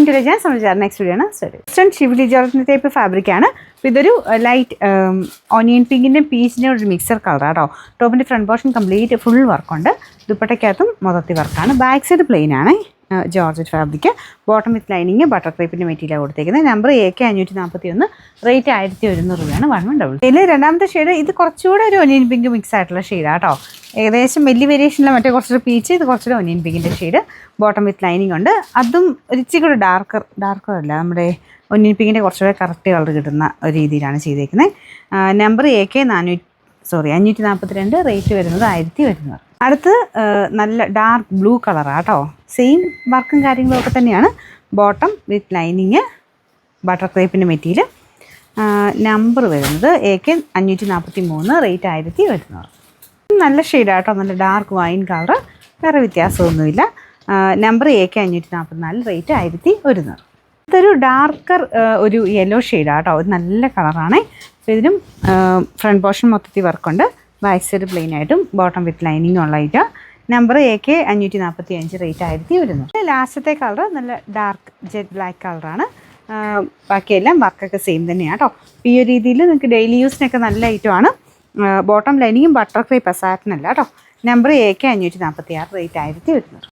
Welcome to ഞാൻ സംസാരിച്ച next video ആണ്. Western Schiffli georgette type fabric ആണ്. അപ്പോൾ ഇതൊരു ലൈറ്റ് ഓണിയൻ പിങ്കിൻ്റെ പീച്ചിൻ്റെ ഒരു മിക്സർ കളറാണ് കേട്ടോ. ടോപ്പിൻ്റെ ഫ്രണ്ട് പോർഷൻ കംപ്ലീറ്റ് ഫുൾ വർക്കുണ്ട്. ദുപ്പട്ടയ്ക്കകത്തും മൊത്തത്തിൽ വർക്കാണ്. ബാക്ക് സൈഡ് പ്ലെയിൻ ആണ്. Georgette fabric, bottom with lining, butter ക്രേപ്പിൻ്റെ മെറ്റീരിയൽ കൊടുത്തേക്കുന്നത്. നമ്പർ AK541, റേറ്റ് 1100 രൂപയാണ്. 1100. ഇതിൽ രണ്ടാമത്തെ ഷെയ്ഡ് ഇത് കുറച്ചുകൂടെ ഒരു ഒനിയൻ പിങ്ക് മിക്സ് ആയിട്ടുള്ള ഷെയ്ഡാണ് കേട്ടോ. ഏകദേശം വലിയ വേരിയേഷനിലെ മറ്റേ കുറച്ചൊരു പീച്ച്, ഇത് കുറച്ചുകൂടെ ഒനിയൻ പിങ്കിൻ്റെ ഷെയ്ഡ്. ബോട്ടം വിത്ത് ലൈനിങ് ഉണ്ട്. അതും ഇച്ചിരി കൂടെ ഡാർക്കർ അല്ല, നമ്മുടെ ഒനിയൻ പിങ്കിൻ്റെ കുറച്ചുകൂടെ കറക്റ്റ് കളർ കിട്ടുന്ന ഒരു രീതിയിലാണ് ചെയ്തേക്കുന്നത്. നമ്പർ AK542, റേറ്റ് വരുന്നത് 1100. അടുത്ത് നല്ല ഡാർക്ക് ബ്ലൂ കളറാണ് കേട്ടോ. സെയിം വർക്കും കാര്യങ്ങളൊക്കെ തന്നെയാണ്. ബോട്ടം വിത്ത് ലൈനിങ്, ബട്ടർ ക്രേപ്പിൻ്റെ മെറ്റീരിയൽ. നമ്പർ വരുന്നത് AK543, റേറ്റ് 1100. നല്ല ഷെയ്ഡാണ് കേട്ടോ, നല്ല ഡാർക്ക് വൈൻ കളർ, വേറെ വ്യത്യാസമൊന്നുമില്ല. Number AK544, rate 1100. ഇതൊരു ഡാർക്കർ ഒരു യെല്ലോ ഷെയ്ഡാണ് കേട്ടോ. ഇത് നല്ല കളറാണ്. അപ്പോൾ ഇതിനും ഫ്രണ്ട് പോർഷൻ മൊത്തത്തിൽ വർക്കുണ്ട്. ബാക്ക് സൈഡ് പ്ലെയിൻ ആയിട്ടും ബോട്ടം വിത്ത് ലൈനിങ് ഉള്ളതായിട്ട്. Number AK545, rate 1100. ലാസ്റ്റത്തെ കളർ നല്ല ഡാർക്ക് ജെറ്റ് ബ്ലാക്ക് കളറാണ്. ബാക്കിയെല്ലാം വർക്കൊക്കെ സെയിം തന്നെയാണ് കേട്ടോ. ഈ ഒരു രീതിയിൽ നിങ്ങൾക്ക് ഡെയിലി യൂസിനൊക്കെ നല്ല ഐറ്റമാണ്. ബോട്ടം ലൈനിങ്ങും ബട്ടർ ക്രേപ്പ് സാറ്റിനല്ല കേട്ടോ. Number AK546, rate 1100.